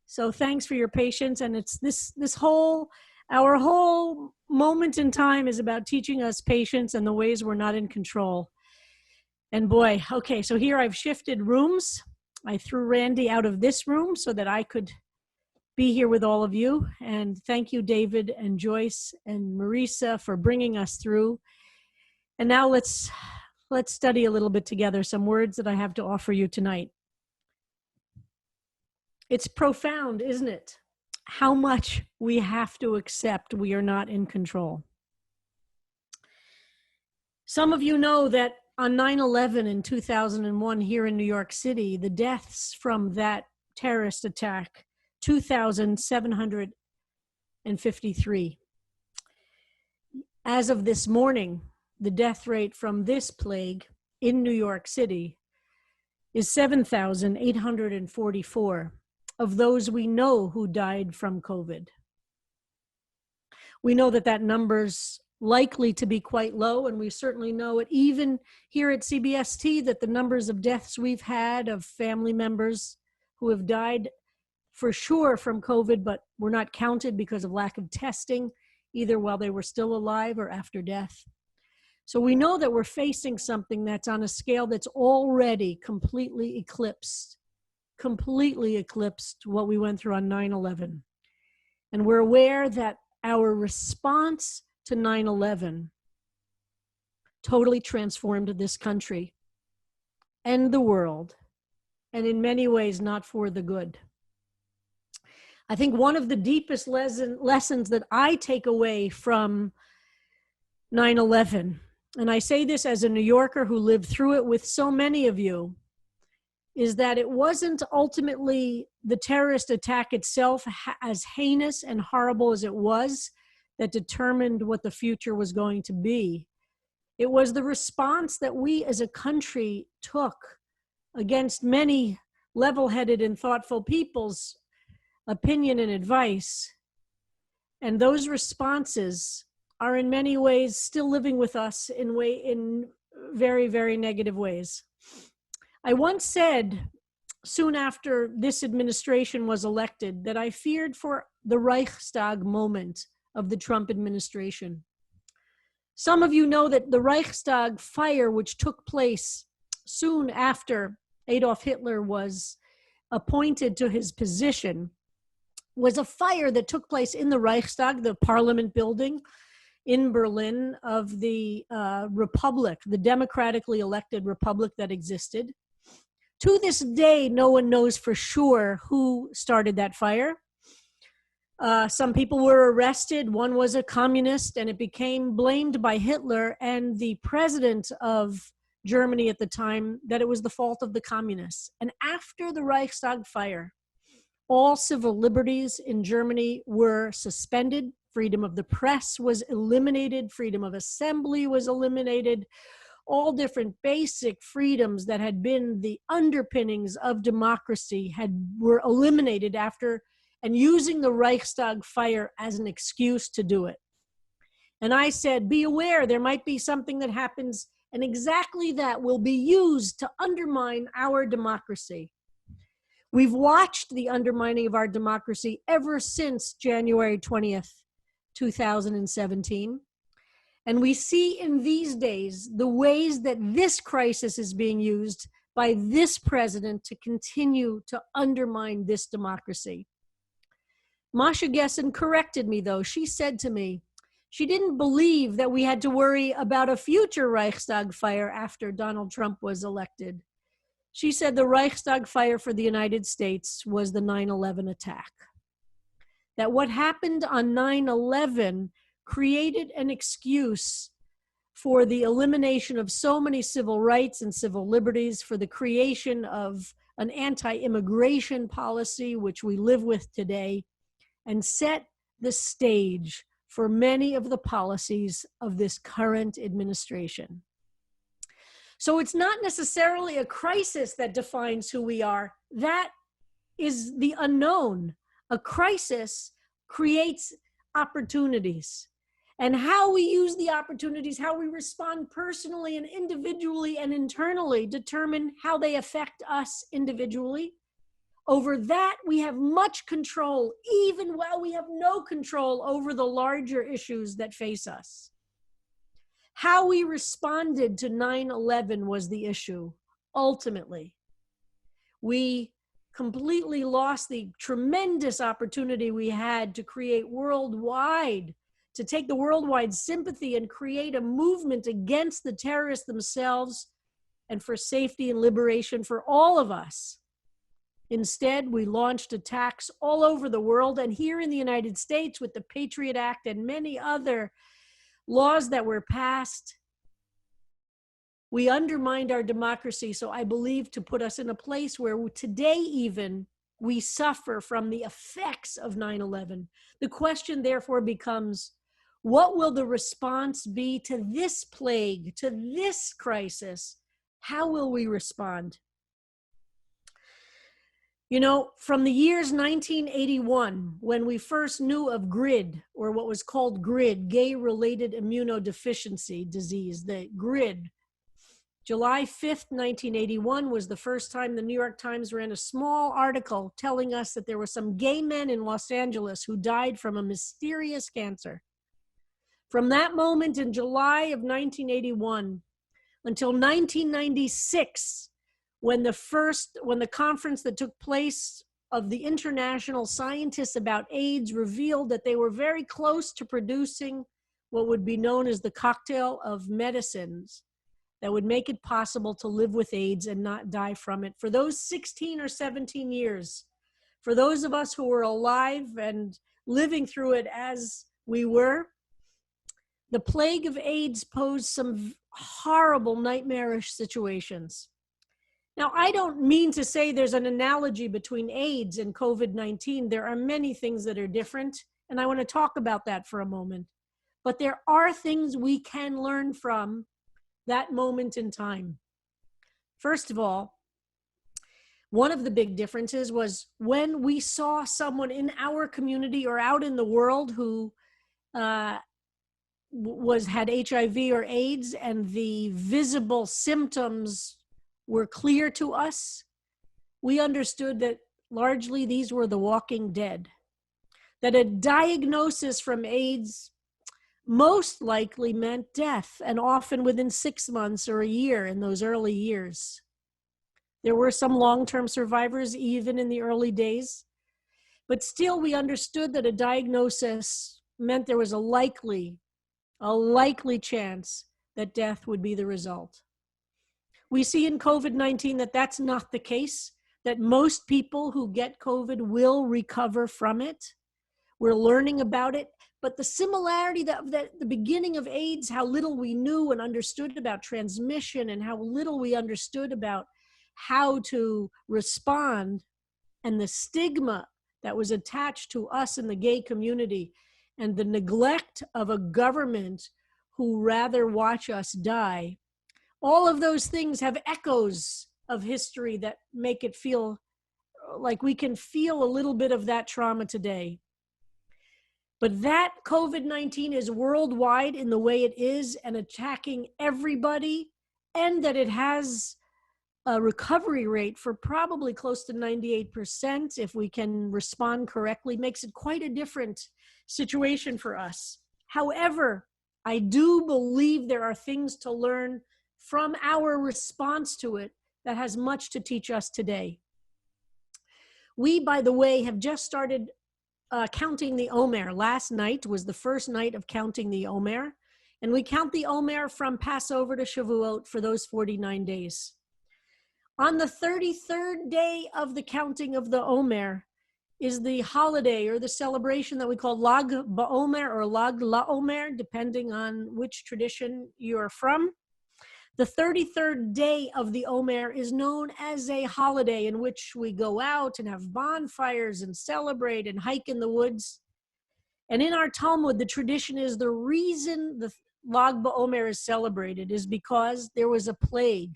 So thanks for your patience. And it's our whole moment in time is about teaching us patience and the ways we're not in control. And boy, okay, so here I've shifted rooms. I threw Randy out of this room so that I could be here with all of you. And thank you, David and Joyce and Marisa, for bringing us through. And now let's study a little bit together some words that I have to offer you tonight. It's profound, isn't it? How much we have to accept we are not in control. Some of you know that on 9/11 in 2001 here in New York City, the deaths from that terrorist attack, 2,753. As of this morning, the death rate from this plague in New York City is 7,844 of those we know who died from COVID. We know that number's likely to be quite low, and we certainly know it even here at CBST that the numbers of deaths we've had of family members who have died for sure from COVID, but were not counted because of lack of testing, either while they were still alive or after death. So we know that we're facing something that's on a scale that's already completely eclipsed what we went through on 9/11. And we're aware that our response to 9/11 totally transformed this country and the world, and in many ways not for the good. I think one of the deepest lessons that I take away from 9/11, and I say this as a New Yorker who lived through it with so many of you, is that it wasn't ultimately the terrorist attack itself, as heinous and horrible as it was, that determined what the future was going to be. It was the response that we as a country took against many level-headed and thoughtful people's opinion and advice. And those responses are in many ways still living with us in very, very negative ways. I once said, soon after this administration was elected, that I feared for the Reichstag moment of the Trump administration. Some of you know that the Reichstag Fire, which took place soon after Adolf Hitler was appointed to his position, was a fire that took place in the Reichstag, the parliament building in Berlin of the republic, the democratically elected republic that existed. To this day, no one knows for sure who started that fire. Some people were arrested. One was a communist, and it became blamed by Hitler and the president of Germany at the time that it was the fault of the communists. And after the Reichstag fire, all civil liberties in Germany were suspended. Freedom of the press was eliminated. Freedom of assembly was eliminated. All different basic freedoms that had been the underpinnings of democracy were eliminated after and using the Reichstag fire as an excuse to do it. And I said, be aware, there might be something that happens, and exactly that will be used to undermine our democracy. We've watched the undermining of our democracy ever since January 20th, 2017. And we see in these days the ways that this crisis is being used by this president to continue to undermine this democracy. Masha Gessen corrected me, though. She said to me, she didn't believe that we had to worry about a future Reichstag fire after Donald Trump was elected. She said the Reichstag fire for the United States was the 9/11 attack. That what happened on 9/11 created an excuse for the elimination of so many civil rights and civil liberties, for the creation of an anti-immigration policy, which we live with today, and set the stage for many of the policies of this current administration. So it's not necessarily a crisis that defines who we are. That is the unknown. A crisis creates opportunities. And how we use the opportunities, how we respond personally and individually and internally determine how they affect us individually, Over that, we have much control, even while we have no control over the larger issues that face us. How we responded to 9/11 was the issue, ultimately. We completely lost the tremendous opportunity we had to create worldwide, to take the worldwide sympathy and create a movement against the terrorists themselves and for safety and liberation for all of us. Instead, we launched attacks all over the world, and here in the United States with the Patriot Act and many other laws that were passed, we undermined our democracy. So I believe to put us in a place where today even we suffer from the effects of 9/11. The question therefore becomes, what will the response be to this plague, to this crisis? How will we respond? You know, from the years 1981, when we first knew of GRID, or what was called GRID, gay-related immunodeficiency disease, the GRID, July 5th, 1981 was the first time the New York Times ran a small article telling us that there were some gay men in Los Angeles who died from a mysterious cancer. From that moment in July of 1981 until 1996, when the conference that took place of the international scientists about AIDS revealed that they were very close to producing what would be known as the cocktail of medicines that would make it possible to live with AIDS and not die from it. For those 16 or 17 years, for those of us who were alive and living through it as we were, the plague of AIDS posed some horrible, nightmarish situations. Now, I don't mean to say there's an analogy between AIDS and COVID-19. There are many things that are different, and I want to talk about that for a moment. But there are things we can learn from that moment in time. First of all, one of the big differences was when we saw someone in our community or out in the world who had HIV or AIDS, and the visible symptoms were clear to us, we understood that largely these were the walking dead. That a diagnosis from AIDS most likely meant death, and often within 6 months or a year in those early years. There were some long-term survivors even in the early days, but still we understood that a diagnosis meant there was a likely chance that death would be the result. We see in COVID-19 that that's not the case, that most people who get COVID will recover from it. We're learning about it, but the similarity that the beginning of AIDS, how little we knew and understood about transmission and how little we understood about how to respond, and the stigma that was attached to us in the gay community, and the neglect of a government who rather watch us die. All of those things have echoes of history that make it feel like we can feel a little bit of that trauma today. But that COVID-19 is worldwide in the way it is and attacking everybody, and that it has a recovery rate for probably close to 98% if we can respond correctly, makes it quite a different situation for us. However, I do believe there are things to learn from our response to it that has much to teach us today. We, by the way, have just started counting the Omer. Last night was the first night of counting the Omer, and we count the Omer from Passover to Shavuot for those 49 days. On the 33rd day of the counting of the Omer is the holiday or the celebration that we call Lag BaOmer or Lag LaOmer, depending on which tradition you are from. The 33rd day of the Omer is known as a holiday in which we go out and have bonfires and celebrate and hike in the woods. And in our Talmud, the tradition is the reason the Lag BaOmer is celebrated is because there was a plague.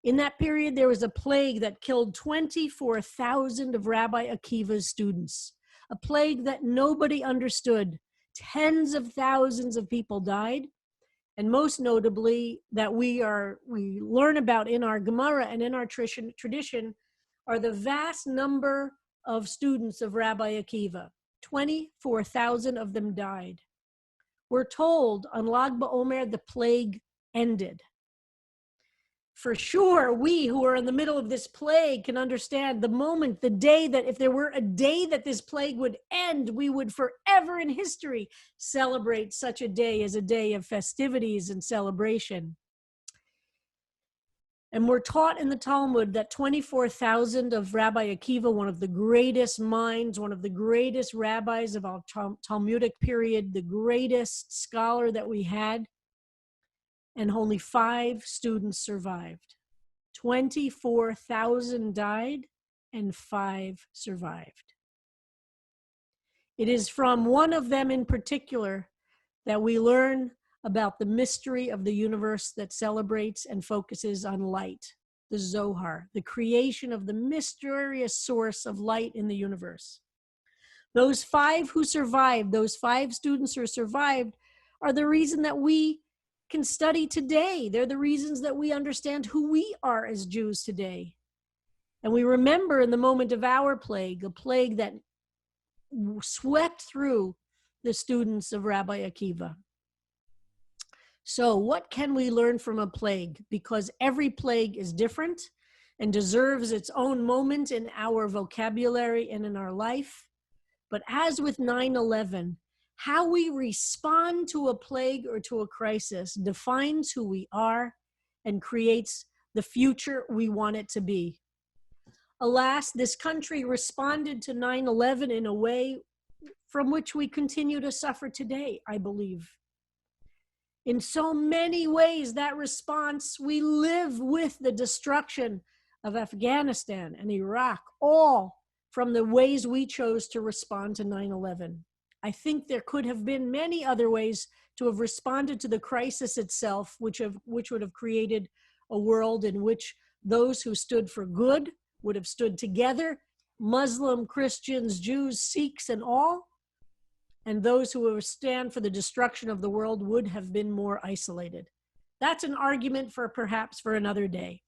In that period, there was a plague that killed 24,000 of Rabbi Akiva's students, a plague that nobody understood. Tens of thousands of people died. And most notably, that we learn about in our Gemara and in our tradition are the vast number of students of Rabbi Akiva. 24,000 of them died. We're told on Lag BaOmer the plague ended. For sure, we who are in the middle of this plague can understand the moment, the day that if there were a day that this plague would end, we would forever in history celebrate such a day as a day of festivities and celebration. And we're taught in the Talmud that 24,000 of Rabbi Akiva, one of the greatest minds, one of the greatest rabbis of our Talmudic period, the greatest scholar that we had, and only 5 students survived. 24,000 died and 5 survived. It is from one of them in particular that we learn about the mystery of the universe that celebrates and focuses on light, the Zohar, the creation of the mysterious source of light in the universe. Those 5 who survived, those 5 students who survived, are the reason that we can study today. They're the reasons that we understand who we are as Jews today. And we remember in the moment of our plague, a plague that swept through the students of Rabbi Akiva. So what can we learn from a plague? Because every plague is different and deserves its own moment in our vocabulary and in our life. But as with 9/11, how we respond to a plague or to a crisis defines who we are and creates the future we want it to be. Alas, this country responded to 9/11 in a way from which we continue to suffer today, I believe. In so many ways, that response, we live with the destruction of Afghanistan and Iraq, all from the ways we chose to respond to 9/11. I think there could have been many other ways to have responded to the crisis itself, which would have created a world in which those who stood for good would have stood together, Muslim, Christians, Jews, Sikhs, and all, and those who would stand for the destruction of the world would have been more isolated. That's an argument for perhaps for another day.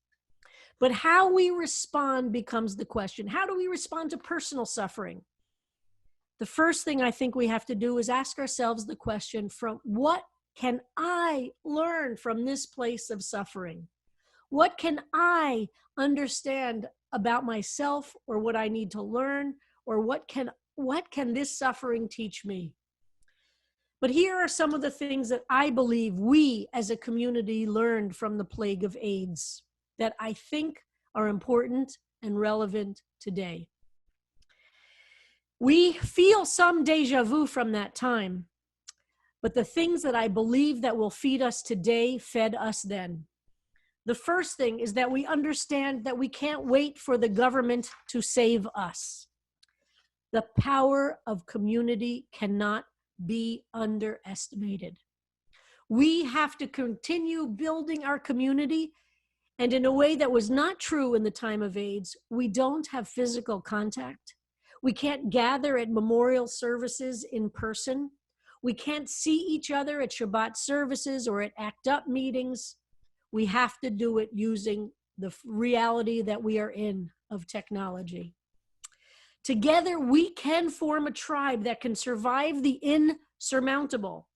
But how we respond becomes the question. How do we respond to personal suffering? The first thing I think we have to do is ask ourselves the question, from what can I learn from this place of suffering? What can I understand about myself, or what I need to learn, or what can this suffering teach me? But here are some of the things that I believe we as a community learned from the plague of AIDS that I think are important and relevant today. We feel some deja vu from that time, but the things that I believe that will feed us today fed us then. The first thing is that we understand that we can't wait for the government to save us. The power of community cannot be underestimated. We have to continue building our community, and in a way that was not true in the time of AIDS, we don't have physical contact. We can't gather at memorial services in person. We can't see each other at Shabbat services or at ACT UP meetings. We have to do it using the reality that we are in of technology. Together, we can form a tribe that can survive the insurmountable.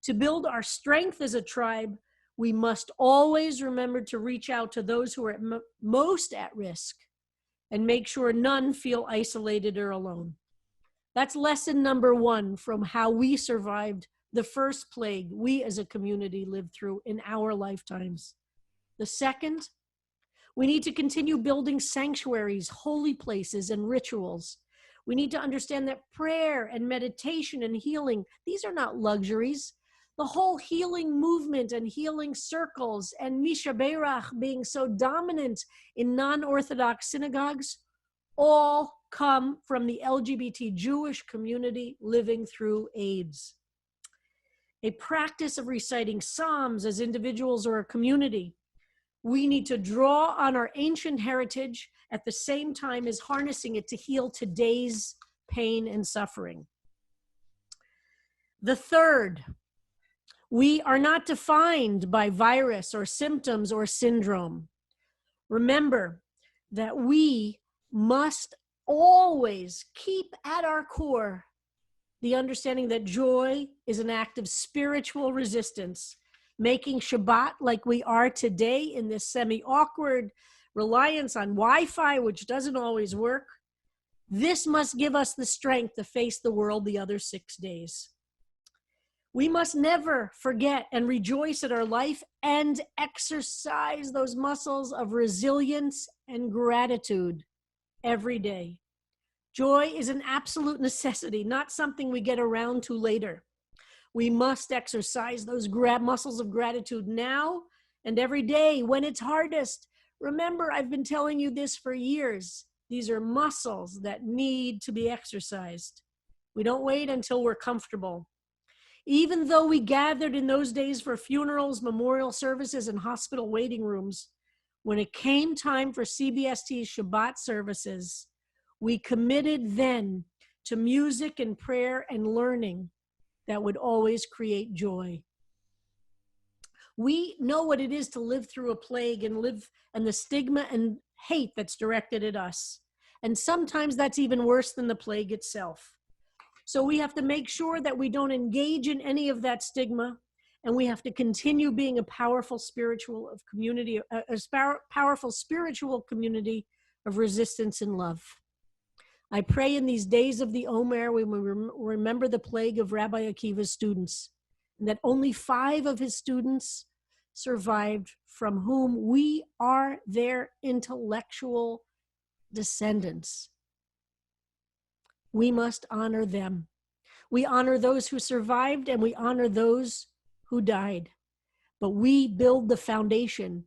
To build our strength as a tribe, we must always remember to reach out to those who are most at risk and make sure none feel isolated or alone. That's lesson number 1 from how we survived the first plague we as a community lived through in our lifetimes. The second, we need to continue building sanctuaries, holy places, and rituals. We need to understand that prayer and meditation and healing, these are not luxuries. The whole healing movement and healing circles and Misha Beirach being so dominant in non-Orthodox synagogues all come from the LGBT Jewish community living through AIDS. A practice of reciting Psalms as individuals or a community. We need to draw on our ancient heritage at the same time as harnessing it to heal today's pain and suffering. The third, we are not defined by virus or symptoms or syndrome. Remember that we must always keep at our core the understanding that joy is an act of spiritual resistance. Making Shabbat like we are today in this semi-awkward reliance on Wi-Fi, which doesn't always work, this must give us the strength to face the world the other 6 days. We must never forget and rejoice at our life and exercise those muscles of resilience and gratitude every day. Joy is an absolute necessity, not something we get around to later. We must exercise those muscles of gratitude now and every day when it's hardest. Remember, I've been telling you this for years. These are muscles that need to be exercised. We don't wait until we're comfortable. Even though we gathered in those days for funerals, memorial services, and hospital waiting rooms, when it came time for CBST's Shabbat services, we committed then to music and prayer and learning that would always create joy. We know what it is to live through a plague and the stigma and hate that's directed at us. And sometimes that's even worse than the plague itself. So we have to make sure that we don't engage in any of that stigma, and we have to continue being a powerful spiritual community of resistance and love. I pray in these days of the Omer, when we remember the plague of Rabbi Akiva's students, and that only 5 of his students survived, from whom we are their intellectual descendants. We must honor them. We honor those who survived and we honor those who died. But we build the foundation.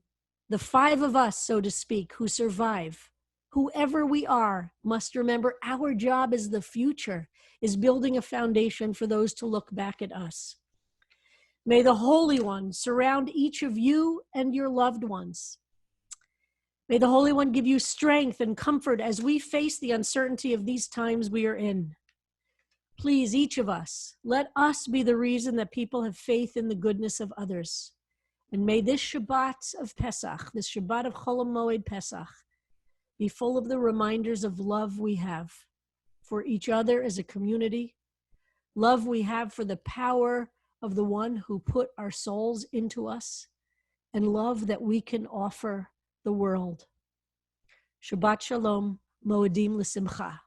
The 5 of us, so to speak, who survive, whoever we are, must remember our job as the future is building a foundation for those to look back at us. May the Holy One surround each of you and your loved ones. May the Holy One give you strength and comfort as we face the uncertainty of these times we are in. Please, each of us, let us be the reason that people have faith in the goodness of others. And may this Shabbat of Pesach, this Shabbat of Chol HaMoed Pesach, be full of the reminders of love we have for each other as a community, love we have for the power of the one who put our souls into us, and love that we can offer the world. Shabbat Shalom, Moedim L'Simcha.